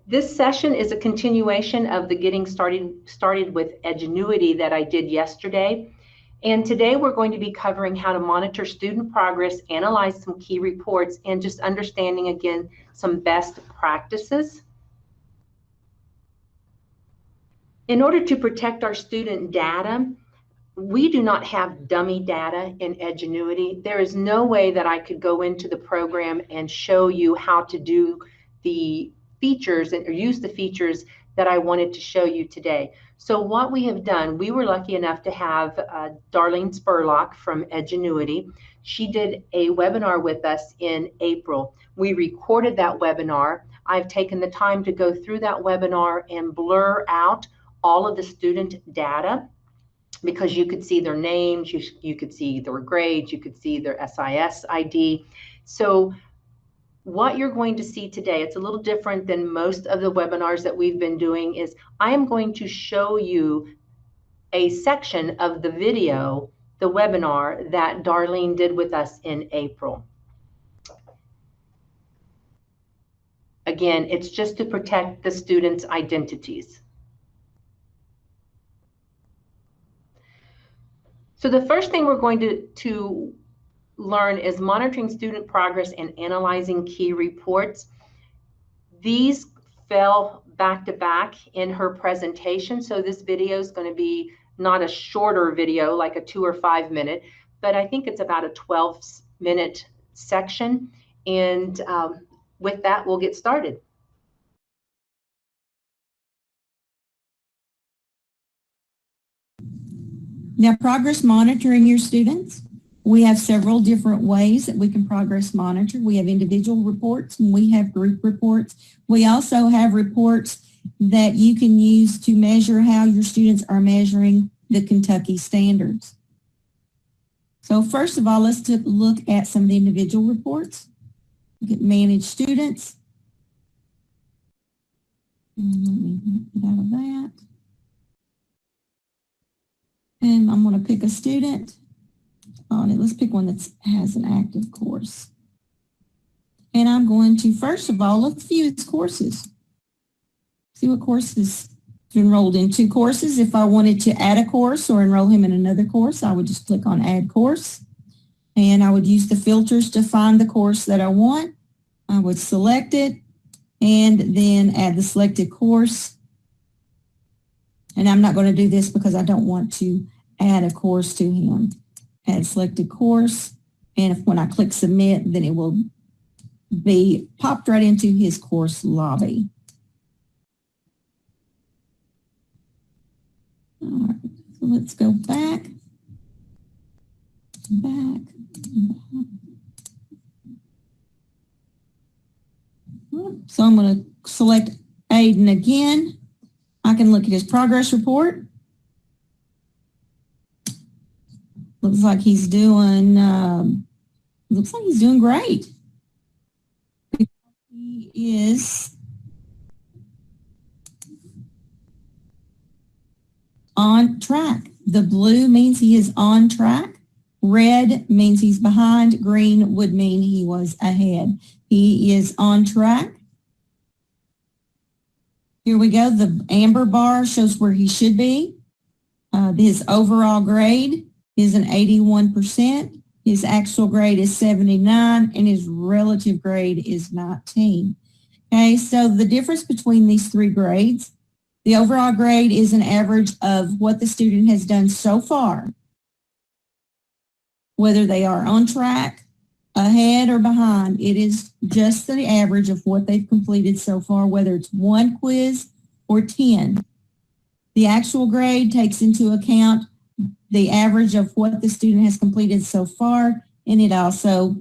This session is a continuation of the Getting Started with Edgenuity that I did yesterday. And today we're going to be covering how to monitor student progress, analyze some key reports, and just understanding again some best practices. In order to protect our student data, we do not have dummy data in Edgenuity. There is no way that I could go into the program and show you how to do the features or use the features that I wanted to show you today. So what we have done, we were lucky enough to have Darlene Spurlock from Edgenuity. She did a webinar with us in April. We recorded that webinar. I've taken the time to go through that webinar and blur out all of the student data, because you could see their names, you could see their grades, you could see their SIS ID. So what you're going to see today, it's a little different than most of the webinars that we've been doing, is I am going to show you a section of the video, the webinar that Darlene did with us in April. Again, it's just to protect the students' identities. So the first thing we're going to learn is monitoring student progress and analyzing key reports. These fell back to back in her presentation, so this video is going to be not a shorter video like a 2 or 5 minute, but I think it's about a 12-minute section. And with that, we'll get started. Now, progress monitoring your students. We have several different ways that we can progress monitor. We have individual reports and we have group reports. We also have reports that you can use to measure how your students are measuring the Kentucky standards. So first of all, let's look at some of the individual reports. Look at manage students. And let me get out of that. And I'm going to pick a student on it. Let's pick one that has an active course. And I'm going to, first of all, look view his courses. See what courses enrolled in. 2 courses. If I wanted to add a course or enroll him in another course, I would just click on add course. And I would use the filters to find the course that I want. I would select it and then add the selected course. And I'm not going to do this because I don't want to add a course to him. Add selected course, and when I click submit, then it will be popped right into his course lobby. All right, so let's go back. So I'm going to select Aiden again. I can look at his progress report. Looks like he's doing great. He is on track. The blue means he is on track. Red means he's behind. Green would mean he was ahead. He is on track. Here we go. The amber bar shows where he should be. His overall grade is an 81%. His actual grade is 79, and his relative grade is 19. Okay, so the difference between these 3 grades, the overall grade is an average of what the student has done so far, whether they are on track, ahead, or behind. It is just the average of what they've completed so far, whether it's 1 quiz or 10. The actual grade takes into account the average of what the student has completed so far, and it also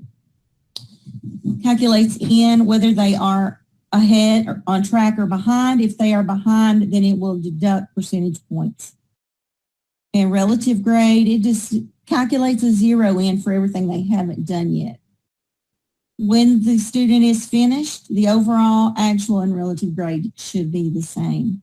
calculates in whether they are ahead or on track or behind. If they are behind, then it will deduct percentage points. And relative grade, it just calculates a 0 in for everything they haven't done yet. When the student is finished, the overall, actual, and relative grade should be the same.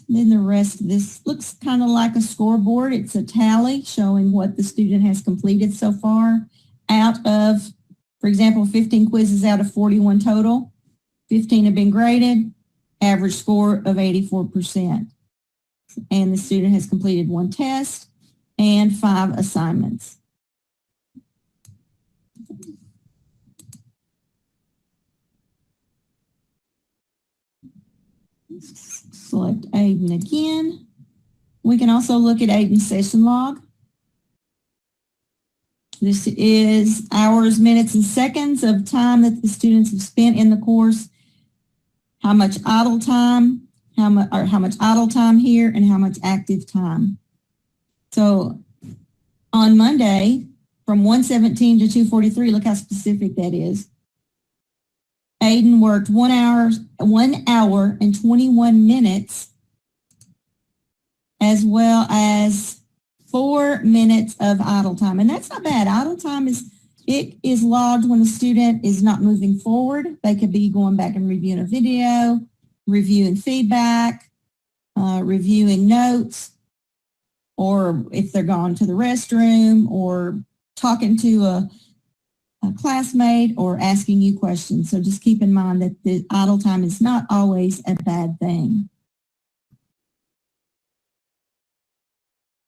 Then the rest of this looks kind of like a scoreboard. It's a tally showing what the student has completed so far out of, for example, 15 quizzes out of 41 total. 15 have been graded, average score of 84%. And the student has completed 1 test and 5 assignments. Select Aiden again. We can also look at Aiden's session log. This is hours, minutes, and seconds of time that the students have spent in the course, how much idle time, how much idle time here, and how much active time. So on Monday, from 1:17 to 2:43, look how specific that is. Aiden worked 1 hour and 21 minutes, as well as 4 minutes of idle time. And that's not bad. Idle time is logged when the student is not moving forward. They could be going back and reviewing a video, reviewing feedback, reviewing notes, or if they're gone to the restroom, or talking to a classmate, or asking you questions. So just keep in mind that the idle time is not always a bad thing.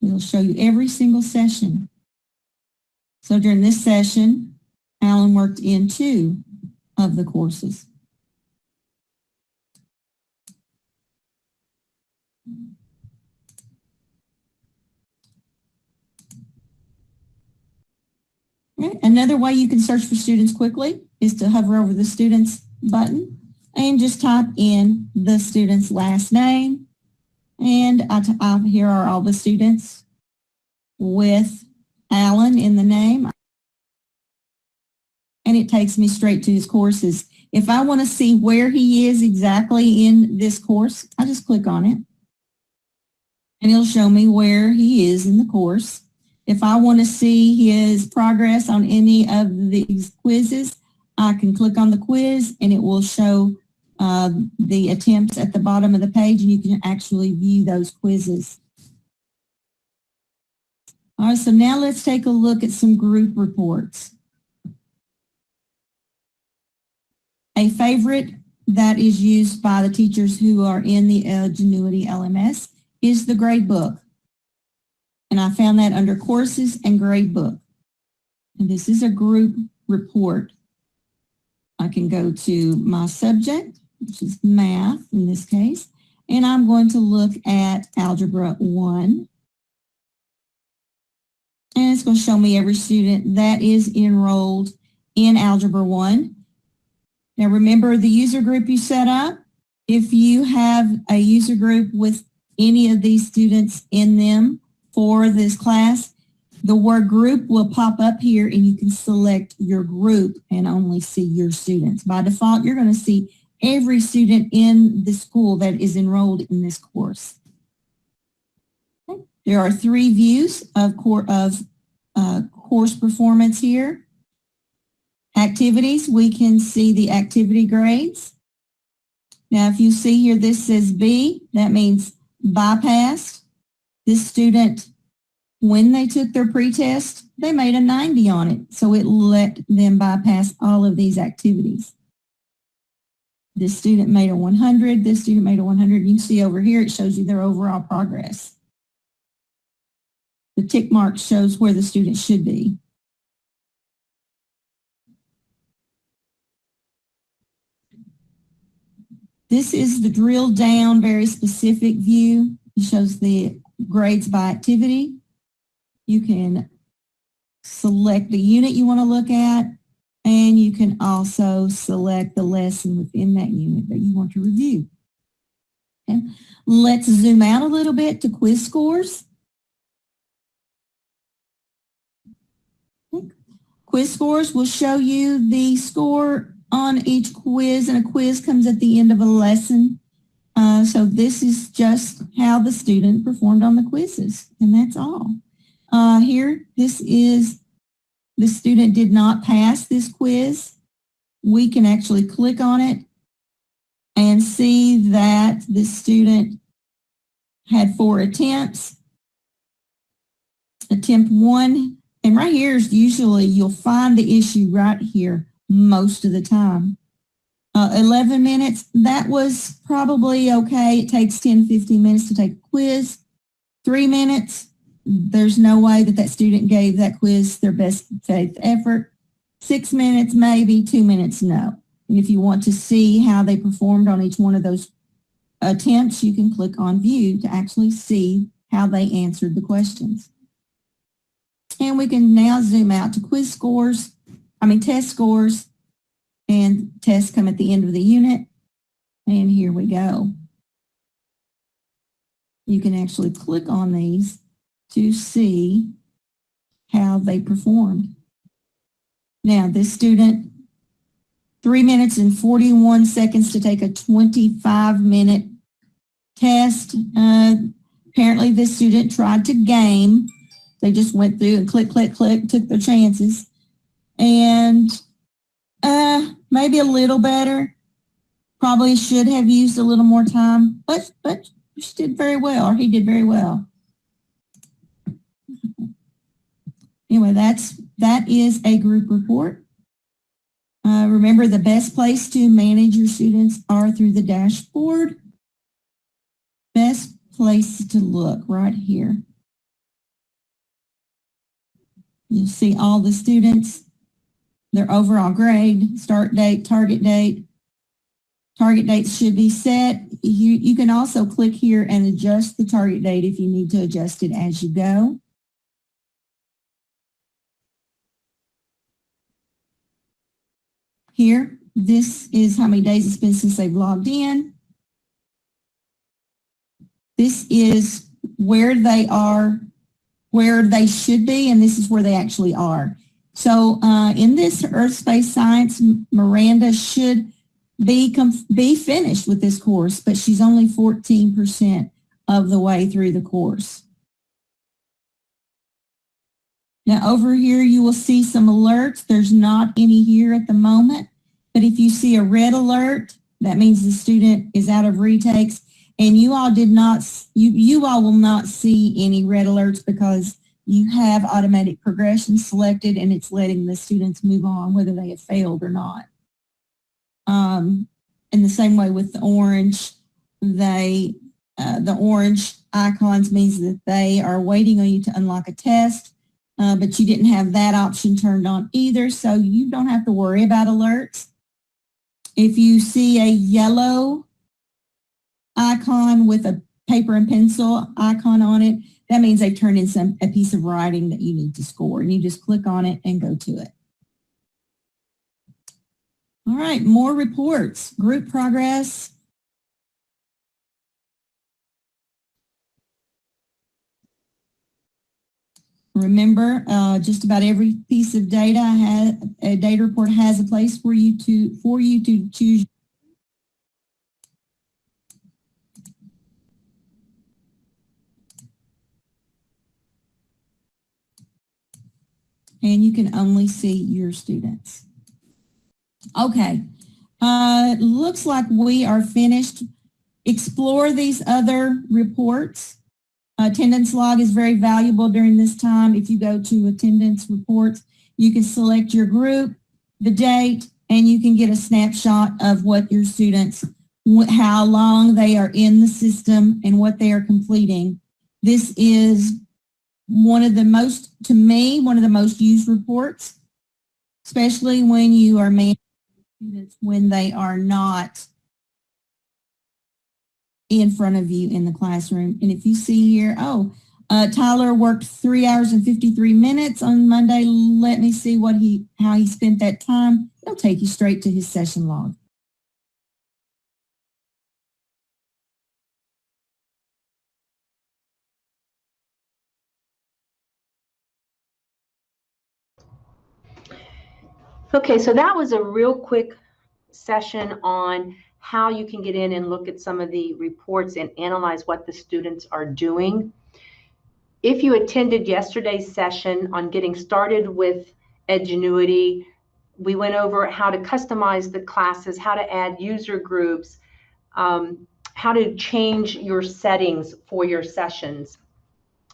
It'll show you every single session. So during this session, Alan worked in 2 of the courses. Okay. Another way you can search for students quickly is to hover over the students button and just type in the student's last name. And here are all the students with Alan in the name. And it takes me straight to his courses. If I want to see where he is exactly in this course, I just click on it. And it'll show me where he is in the course. If I want to see his progress on any of these quizzes, I can click on the quiz and it will show the attempts at the bottom of the page, and you can actually view those quizzes. All right, so now let's take a look at some group reports. A favorite that is used by the teachers who are in the Edgenuity LMS is the grade book. And I found that under courses and grade book. And this is a group report. I can go to my subject, which is math in this case, and I'm going to look at Algebra 1. And it's going to show me every student that is enrolled in Algebra 1. Now remember the user group you set up. If you have a user group with any of these students in them for this class, the word group will pop up here and you can select your group and only see your students. By default, you're going to see every student in the school that is enrolled in this course. Okay. There are 3 views of course performance here. Activities, we can see the activity grades. Now, if you see here, this says B, that means bypassed. This student, when they took their pretest, they made a 90 on it. So it let them bypass all of these activities. This student made a 100. This student made a 100. You can see over here, it shows you their overall progress. The tick mark shows where the student should be. This is the drill down, very specific view. It shows the grades by activity. You can select the unit you want to look at, and you can also select the lesson within that unit that you want to review. Okay. Let's zoom out a little bit to quiz scores. Okay. Quiz scores will show you the score on each quiz, and a quiz comes at the end of a lesson. So this is just how the student performed on the quizzes, and that's all. Here, this is the student did not pass this quiz. We can actually click on it and see that the student had 4 attempts. Attempt 1, and right here is usually you'll find the issue right here most of the time. 11 minutes, that was probably okay. It takes 10, 15 minutes to take a quiz. 3 minutes, there's no way that that student gave that quiz their best faith effort. 6 minutes, maybe. 2 minutes, no. And if you want to see how they performed on each one of those attempts, you can click on view to actually see how they answered the questions. And we can now zoom out to quiz scores, test scores, and tests come at the end of the unit. And here we go. You can actually click on these to see how they performed. Now, this student, 3 minutes and 41 seconds to take a 25-minute test. Apparently, this student tried to game. They just went through and click, click, click, took their chances. And maybe a little better. Probably should have used a little more time, but she did very well, or he did very well. Anyway, that is a group report. Remember, the best place to manage your students are through the dashboard. Best place to look right here. You'll see all the students, their overall grade, start date, target date. Target dates should be set. You can also click here and adjust the target date if you need to adjust it as you go. Here, this is how many days it's been since they've logged in. This is where they are, where they should be, and this is where they actually are. So in this Earth Space Science, Miranda should be finished with this course, but she's only 14% of the way through the course. Now over here you will see some alerts. There's not any here at the moment, but if you see a red alert, that means the student is out of retakes, and you all will not see any red alerts because you have automatic progression selected and it's letting the students move on whether they have failed or not. In the same way with the orange, the orange icons means that they are waiting on you to unlock a test, but you didn't have that option turned on either, so you don't have to worry about alerts. If you see a yellow icon with a paper and pencil icon on it, that means they've turned in a piece of writing that you need to score, and you just click on it and go to it. All right, more reports. Group progress. Remember, just about every piece of data a data report has a place for you to choose. And you can only see your students. Okay, looks like we are finished. Explore these other reports. Attendance log is very valuable during this time. If you go to attendance reports, you can select your group, the date, and you can get a snapshot of what your students, how long they are in the system and what they are completing. This is one of the most used reports, especially when you are managing students when they are not in front of you in the classroom. And if you see here, Tyler worked 3 hours and 53 minutes on Monday. Let me see how he spent that time. It'll take you straight to his session log. Okay, so that was a real quick session on how you can get in and look at some of the reports and analyze what the students are doing. If you attended yesterday's session on getting started with Edgenuity, we went over how to customize the classes, how to add user groups, how to change your settings for your sessions.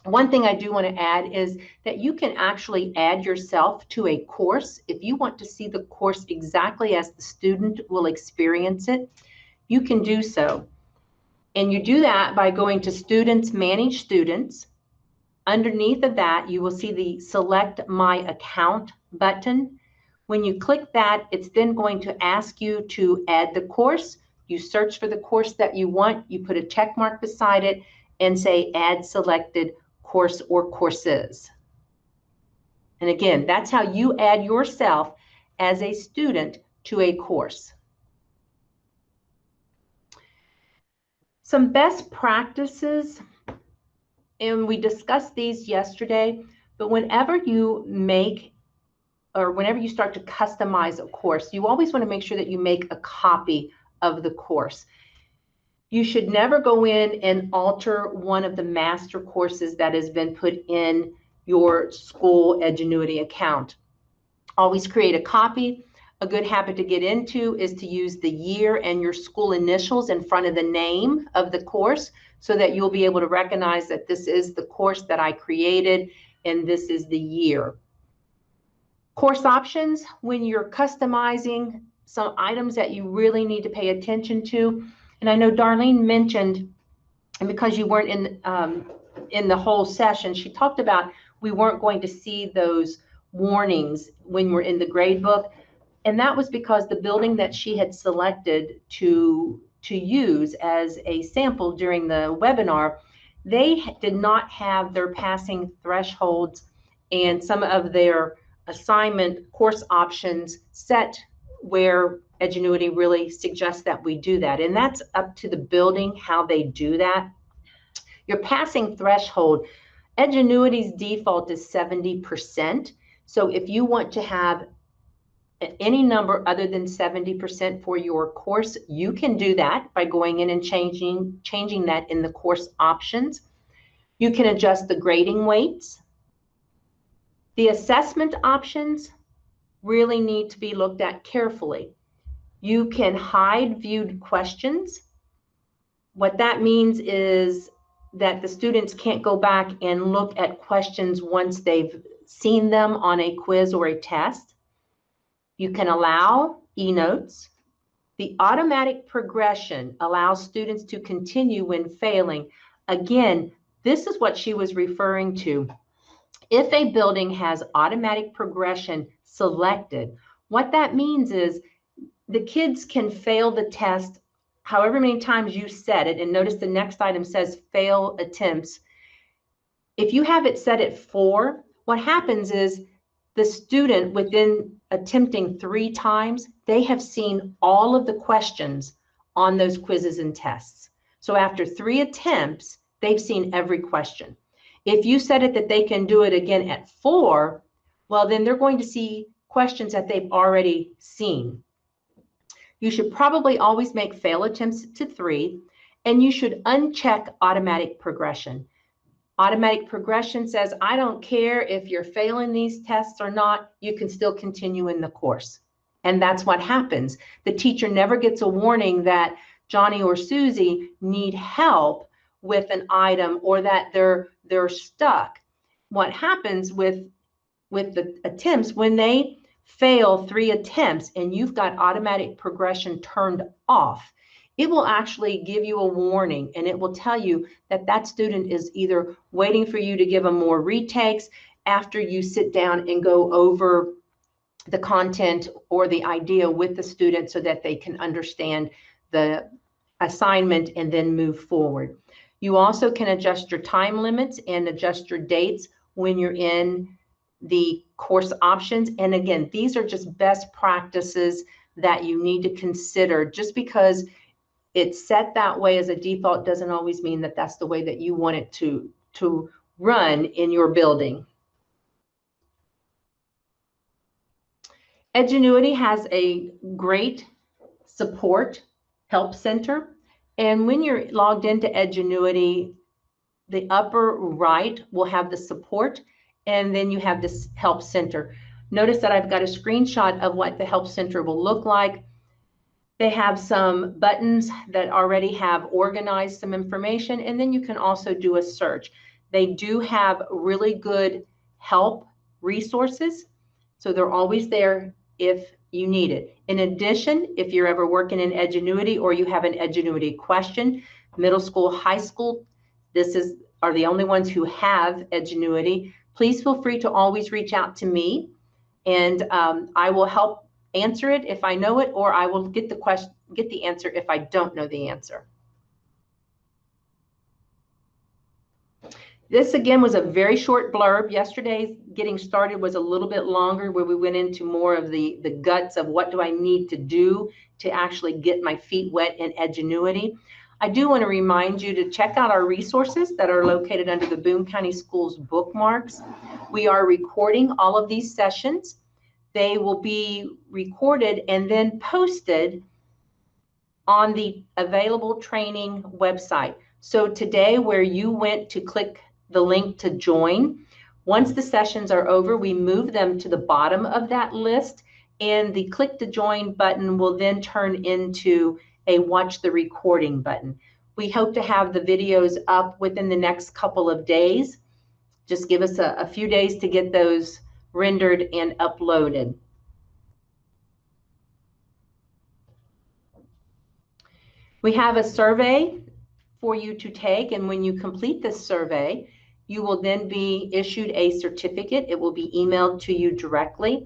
One thing I do want to add is that you can actually add yourself to a course. If you want to see the course exactly as the student will experience it, you can do so. And you do that by going to Students, Manage Students. Underneath of that, you will see the Select My Account button. When you click that, it's then going to ask you to add the course. You search for the course that you want, you put a check mark beside it and say Add Selected Course or Courses. And again, that's how you add yourself as a student to a course. Some best practices, and we discussed these yesterday, but whenever you make or whenever you start to customize a course, you always want to make sure that you make a copy of the course. You should never go in and alter one of the master courses that has been put in your school Edgenuity account. Always create a copy. A good habit to get into is to use the year and your school initials in front of the name of the course so that you'll be able to recognize that this is the course that I created and this is the year. Course options, when you're customizing some items that you really need to pay attention to. And I know Darlene mentioned, and because you weren't in the whole session, she talked about we weren't going to see those warnings when we're in the grade book. And that was because the building that she had selected to use as a sample during the webinar, they did not have their passing thresholds and some of their assignment course options set where Edgenuity really suggests that we do that. And that's up to the building how they do that. Your passing threshold, Edgenuity's default is 70%. So if you want to have any number other than 70% for your course, you can do that by going in and changing that in the course options. You can adjust the grading weights. The assessment options really need to be looked at carefully. You can hide viewed questions. What that means is that the students can't go back and look at questions once they've seen them on a quiz or a test. You can allow e-notes. The automatic progression allows students to continue when failing. Again, this is what she was referring to. If a building has automatic progression selected, what that means is the kids can fail the test however many times you set it. And notice the next item says fail attempts. If you have it set at 4, what happens is the student, within attempting 3 times, they have seen all of the questions on those quizzes and tests. So after 3 attempts, they've seen every question. If you set it that they can do it again at 4, well, then they're going to see questions that they've already seen. You should probably always make fail attempts to 3, and you should uncheck automatic progression. Automatic progression says, I don't care if you're failing these tests or not, you can still continue in the course. And that's what happens. The teacher never gets a warning that Johnny or Susie need help with an item or that they're stuck. What happens with the attempts, when they fail 3 attempts and you've got automatic progression turned off, it will actually give you a warning and it will tell you that that student is either waiting for you to give them more retakes after you sit down and go over the content or the idea with the student so that they can understand the assignment and then move forward. You also can adjust your time limits and adjust your dates when you're in the course options. And again, these are just best practices that you need to consider. Just because it's set that way as a default doesn't always mean that that's the way that you want it to run in your building. Edgenuity has a great support help center. And when you're logged into Edgenuity, the upper right will have the support, and then you have this help center. Notice that I've got a screenshot of what the help center will look like. They have some buttons that already have organized some information, and then you can also do a search. They do have really good help resources, so they're always there if you need it. In addition, if you're ever working in Edgenuity or you have an Edgenuity question, middle school, high school, are the only ones who have Edgenuity. Please feel free to always reach out to me, and I will help answer it if I know it, or I will get the answer if I don't know the answer. This again was a very short blurb. Yesterday's getting started was a little bit longer, where we went into more of the guts of what do I need to do to actually get my feet wet in Edgenuity. I do want to remind you to check out our resources that are located under the Boone County Schools bookmarks. We are recording all of these sessions. They will be recorded and then posted on the available training website. So today, where you went to click the link to join, once the sessions are over, we move them to the bottom of that list, and the click to join button will then turn into a watch the recording button. We hope to have the videos up within the next couple of days. Just give us a few days to get those rendered and uploaded. We have a survey for you to take, and when you complete this survey, you will then be issued a certificate. It will be emailed to you directly.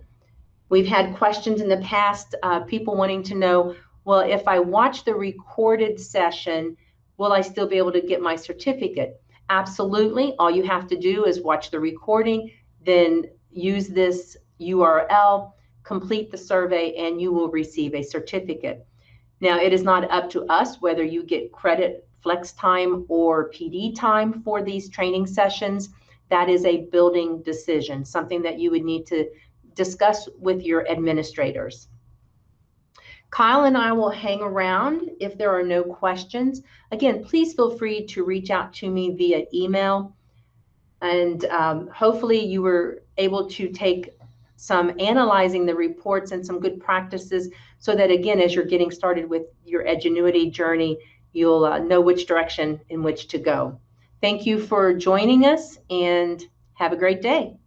We've had questions in the past, people wanting to know, well, if I watch the recorded session, will I still be able to get my certificate? Absolutely. All you have to do is watch the recording, then use this URL, complete the survey, and you will receive a certificate. Now, it is not up to us whether you get credit, flex time, or PD time for these training sessions. That is a building decision, something that you would need to discuss with your administrators. Kyle and I will hang around if there are no questions. Again, please feel free to reach out to me via email. And hopefully you were able to take some analyzing the reports and some good practices, so that again, as you're getting started with your Edgenuity journey, you'll know which direction in which to go. Thank you for joining us, and have a great day.